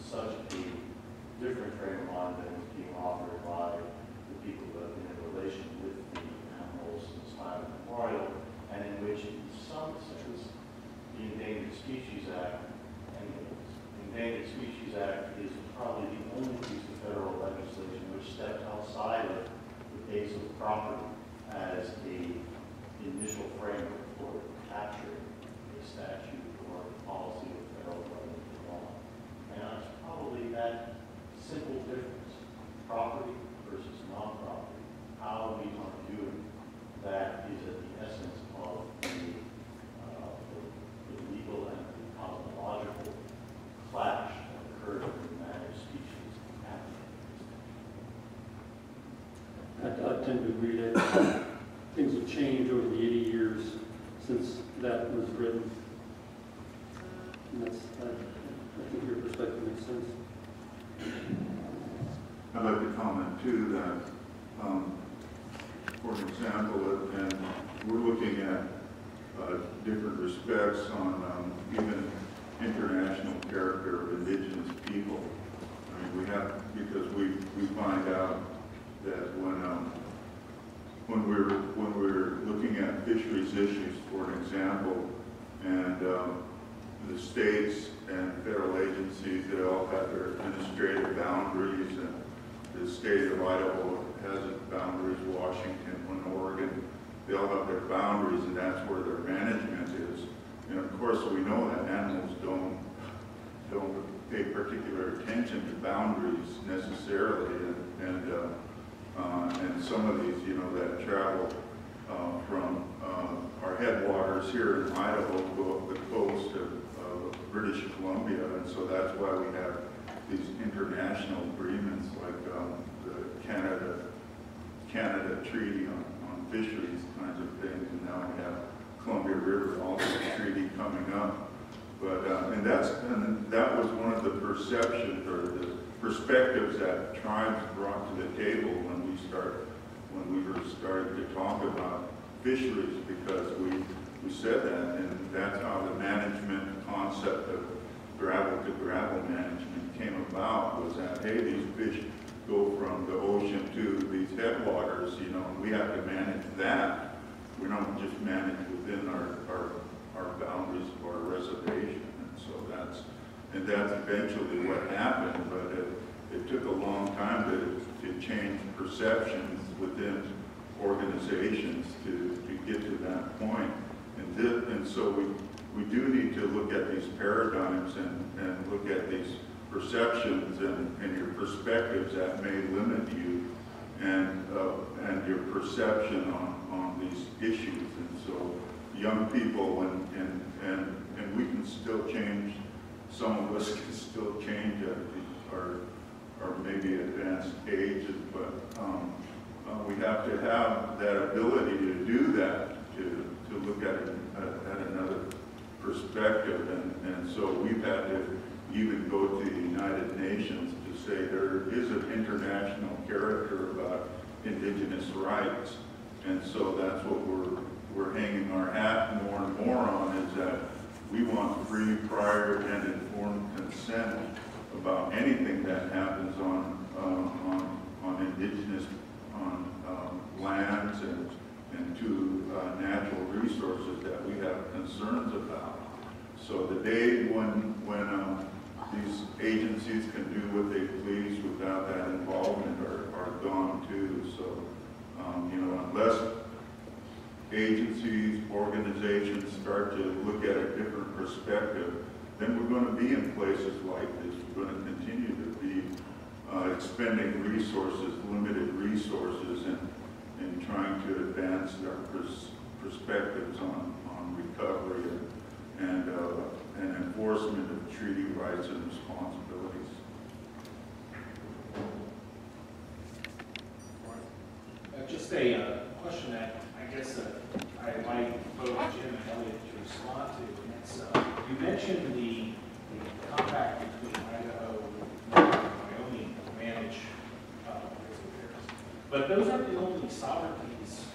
such a different frame of mind than is being offered by the people who have been in relation with the animals since time immemorial, and in which in some sense the Endangered Species Act, and the Endangered Species Act is probably the only piece of federal legislation which steps outside of the base of property as a initial framework for capturing a statute or policy of federal government law. And it's probably that simple difference, property versus non-property, how we are viewing that is at the essence of the legal and the cosmological clash that occurred in the managed species act. I tend to agree that things have changed over the 80 years since that was written. And that's, I think your perspective makes sense. I'd like to comment too that, for example, and we're looking at different respects on even international character of indigenous people. I mean, we have, because we find out that when we're looking at fisheries issues, for an example, and the states and federal agencies, they all have their administrative boundaries, and the state of Idaho has its boundaries, Washington and Oregon, they all have their boundaries, and that's where their management is. And of course, we know that animals don't pay particular attention to boundaries necessarily, and some of these, that travel from our headwaters here in Idaho go up the coast of British Columbia, and so that's why we have these international agreements like the Canada Treaty on fisheries kinds of things, and now we have Columbia River also treaty coming up. But and that was one of the perceptions or the perspectives that tribes brought to the table when we were starting to talk about fisheries, because we said that, and that's how the management concept of gravel to gravel management came about, was that, hey, these fish go from the ocean to these headwaters, and we have to manage that. We don't just manage within our boundaries of our reservation. And so that's eventually what happened, but it took a long time to change perceptions within organizations to get to that point. And so we do need to look at these paradigms and look at these perceptions and your perspectives that may limit you and your perception on these issues. And so young people and we can still change, some of us can still change at our maybe advanced ages, but we have to have that ability to do that, to look at it at another perspective. And so we've had to even go to the United Nations to say there is an international character about indigenous rights. And so that's what we're hanging our hat more and more on, is that we want free, prior, and informed consent about anything that happens on indigenous lands and to natural resources that we have concerns about. So the day when these agencies can do what they please without that involvement are gone too. So unless agencies, organizations start to look at a different perspective, then we're going to be in places like this. We're going to continue to be expending resources, limited resources, and trying to advance our perspectives on recovery and enforcement of treaty rights and responsibilities. Just a question that I guess I'd like both Jim and Elliot to respond to. And it's, you mentioned the compact between Idaho and Wyoming to manage grizzly bears. But those aren't the only sovereignties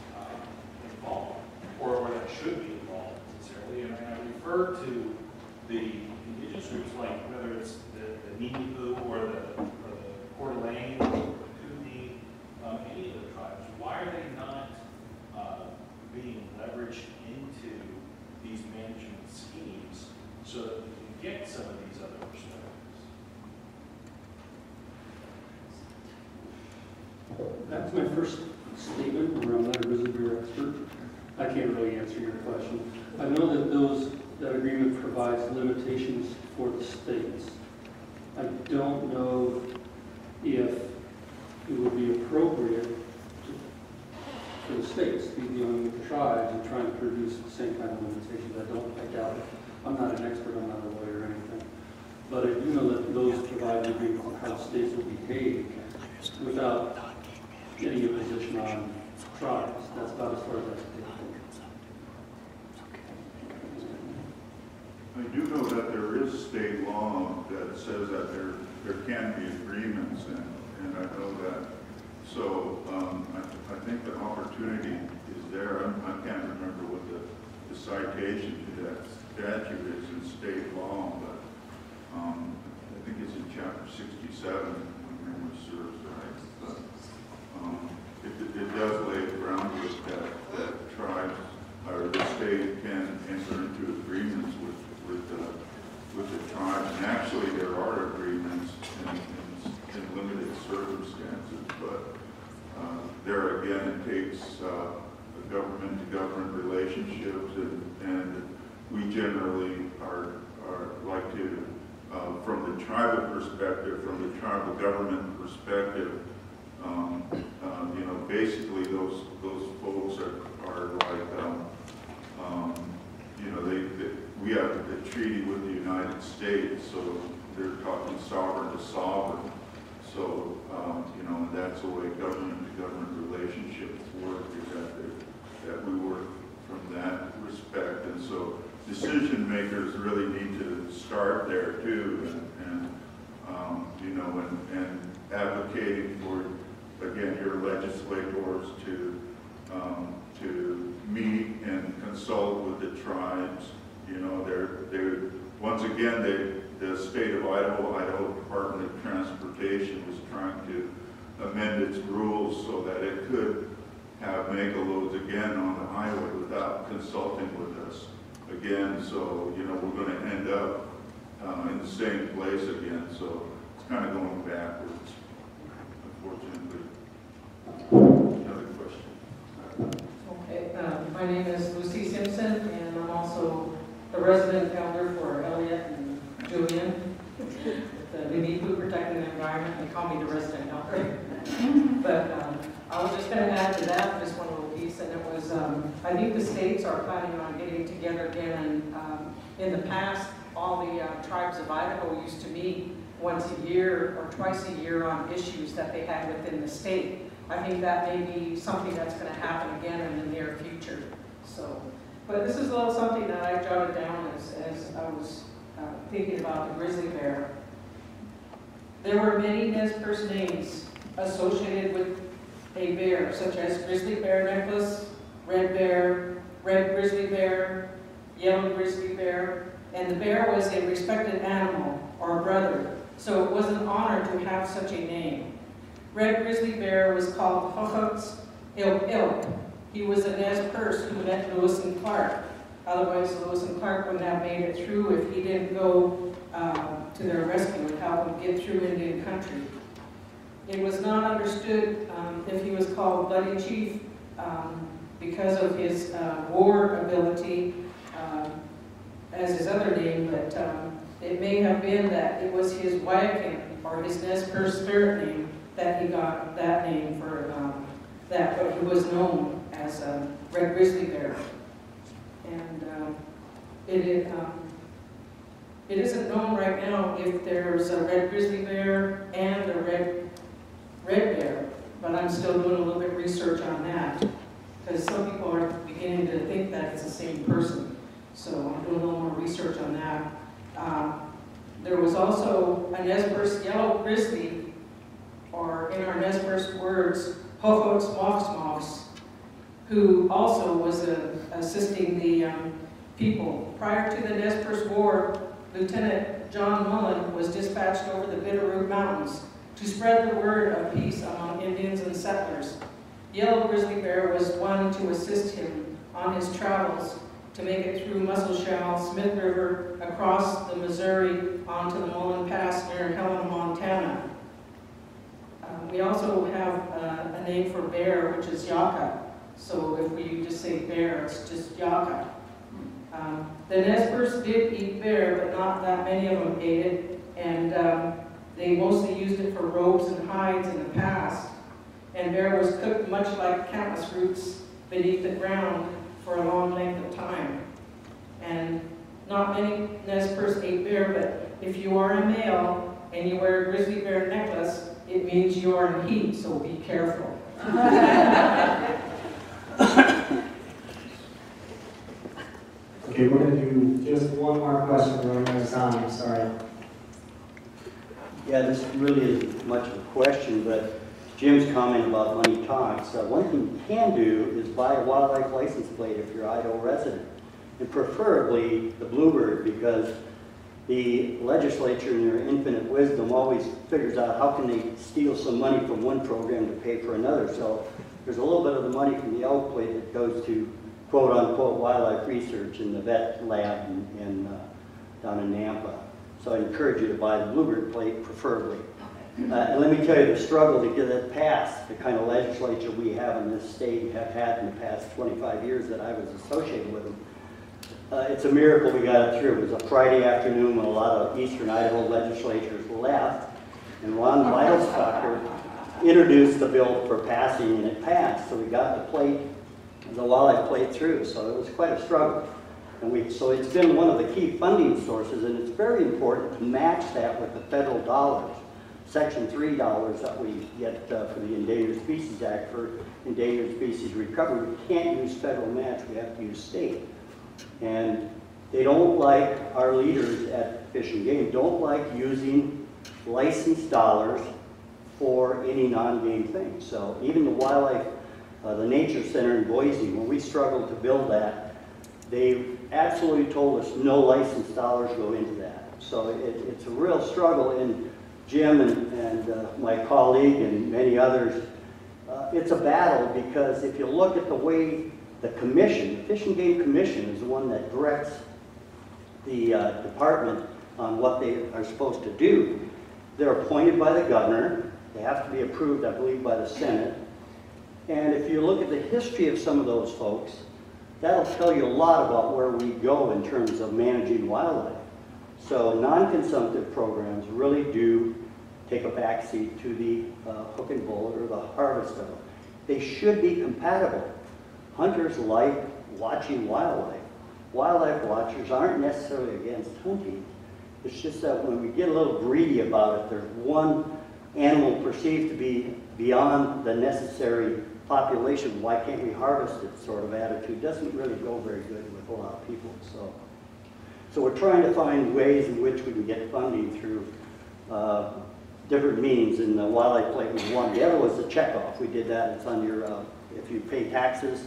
involved, or that should be involved necessarily. And I refer to the indigenous groups, like whether it's the Ninipu or the Coeur d'Alene or the Kootenai, any of the tribes, why are they not being leveraged into these management schemes so that we can get some of these other perspectives? That's my first statement, where I'm not a grizzly bear expert. I can't really answer your question. I know that that agreement provides limitations for the states. I don't know if it would be appropriate for the states to be dealing with the tribes and trying to produce the same kind of limitations. I doubt it. I'm not an expert, I'm not a lawyer or anything. But I do know that those provide an agreement on how states will behave without getting a position on tribes. That's about as far as I can take it. I do know that there is state law that says that there can be agreements, and I know that. So I think the opportunity is there. I can't remember what the citation to that statute is in state law, but I think it's in chapter 67, if memory serves right. But it does lay the groundwork that tribes or the state can enter into agreements with the tribes. And actually, there are agreements in limited circumstances, but there again, it takes government-to-government relationships, and we generally are like to, from the tribal perspective, from the tribal government perspective, you know, basically those folks are like, you know, we have the treaty with the United States, so they're talking sovereign to sovereign. So, you know, and that's the way government-to-government relationships work, is that we work from that respect. And so decision makers really need to start there too, and you know, and advocating for, again, your legislators to meet and consult with the tribes. You know, they're once again, the state of Idaho Department of Transportation was trying to amend its rules so that it could have mega loads again on the highway without consulting with us again. So, you know, we're going to end up in the same place again. So it's kind of going backwards, unfortunately. Another question. Okay, my name is Lucy Simpson, and I'm also the resident elder for Elliott and Julian with the Ninipu Protecting the Environment. They call me the resident elder. But I was just going to add to that just one little piece, and it was, I think the states are planning on getting together again. And in the past, all the tribes of Idaho used to meet once a year or twice a year on issues that they had within the state. I think that may be something that's going to happen again in the near future. So, but this is a little something that I jotted down as I was thinking about the grizzly bear. There were many Nez Perce names associated with a bear, such as grizzly bear necklace, red grizzly bear, yellow grizzly bear, and the bear was a respected animal or brother, so it was an honor to have such a name. Red grizzly bear was called Hochutz Ilk. He was a Nez Perce who met Lewis and Clark. Otherwise, Lewis and Clark wouldn't have made it through if he didn't go to their rescue and help them get through Indian country. It was not understood if he was called Bloody Chief because of his war ability as his other name, but it may have been that it was his Waiakan or his Nez Perce spirit name that he got that name for that, but he was known as Red Grizzly Bear. And it isn't known right now if there's a red grizzly bear and a red bear, but I'm still doing a little bit of research on that because some people are beginning to think that it's the same person. So I'm doing a little more research on that. There was also a Nez Perce yellow grizzly, or in our Nez Perce words, Hochutz Moxmox, who also was assisting the people. Prior to the Nez Perce War, Lieutenant John Mullen was dispatched over the Bitterroot Mountains to spread the word of peace among Indians and settlers. Yellow Grizzly Bear was one to assist him on his travels to make it through Musselshell, Smith River, across the Missouri, onto the Mullen Pass near Helena, Montana. We also have a name for bear, which is Yaka. So if we just say bear, it's just Yaka. The Nez Perce did eat bear, but not that many of them ate it, and they mostly used it for robes and hides in the past. And bear was cooked much like camas roots beneath the ground for a long length of time. And not many Nez Perce ate bear, but if you are a male and you wear a grizzly bear necklace, it means you are in heat, so be careful. Okay, we're going to do just one more question. We're running out of time. Sorry. Yeah, this really isn't much of a question, but Jim's comment about money talks. One thing you can do is buy a wildlife license plate if you're Idaho resident, and preferably the bluebird, because the legislature in their infinite wisdom always figures out how can they steal some money from one program to pay for another. So there's a little bit of the money from the elk plate that goes to quote-unquote wildlife research in the vet lab down in Nampa. So I encourage you to buy the bluebird plate, preferably. And let me tell you the struggle to get it passed, the kind of legislature we have in this state, have had in the past 25 years that I was associated with them. It's a miracle we got it through. It was a Friday afternoon when a lot of eastern Idaho legislatures left, and Ron Weilstocker introduced the bill for passing, and it passed. So we got the plate, the wildlife plate through, so it was quite a struggle. And so it's been one of the key funding sources, and it's very important to match that with the federal dollars. Section 3 dollars that we get for the Endangered Species Act for endangered species recovery. We can't use federal match, we have to use state. And they don't like, our leaders at Fish and Game don't like using licensed dollars for any non-game thing. So even the wildlife, the Nature Center in Boise, when we struggled to build that, they absolutely told us no licensed dollars go into that. So it's a real struggle, and Jim and my colleague and many others, it's a battle, because if you look at the way the commission, the Fish and Game Commission, is the one that directs the department on what they are supposed to do. They're appointed by the governor. They have to be approved, I believe, by the Senate. And if you look at the history of some of those folks, that'll tell you a lot about where we go in terms of managing wildlife. So non-consumptive programs really do take a backseat to the hook and bull or the harvest of them. They should be compatible. Hunters like watching wildlife. Wildlife watchers aren't necessarily against hunting. It's just that when we get a little greedy about it, there's one animal perceived to be beyond the necessary population, why can't we harvest it sort of attitude doesn't really go very good with a lot of people. So we're trying to find ways in which we can get funding through different means, and the wildlife plate was one. The other was the checkoff. We did that. It's on your, if you pay taxes,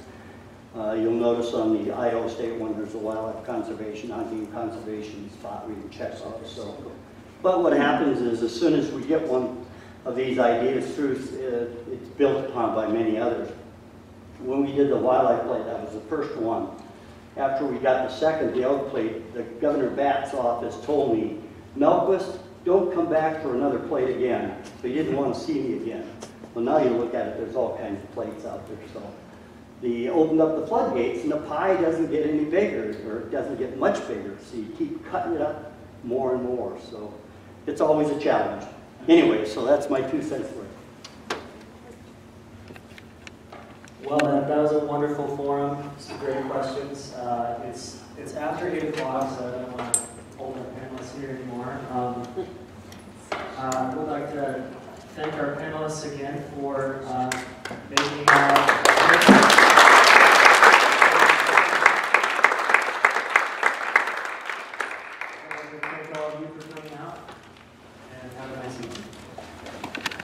you'll notice on the Idaho State one there's a wildlife conservation, hunting conservation spot where you can check off. So, but what happens is as soon as we get one of these ideas through, it's built upon by many others. When we did the wildlife plate, that was the first one. After we got the second, the elk plate, the Governor Batt's office told me, Melquist, don't come back for another plate again. So he didn't want to see me again. Well, now you look at it, there's all kinds of plates out there. So they opened up the floodgates, and the pie doesn't get any bigger, or it doesn't get much bigger. So you keep cutting it up more and more. So it's always a challenge. Anyway, so that's my 2 cents worth. Well, that was a wonderful forum. Some great questions. It's after 8 o'clock, so I don't want to hold our panelists here anymore. I would like to thank our panelists again for making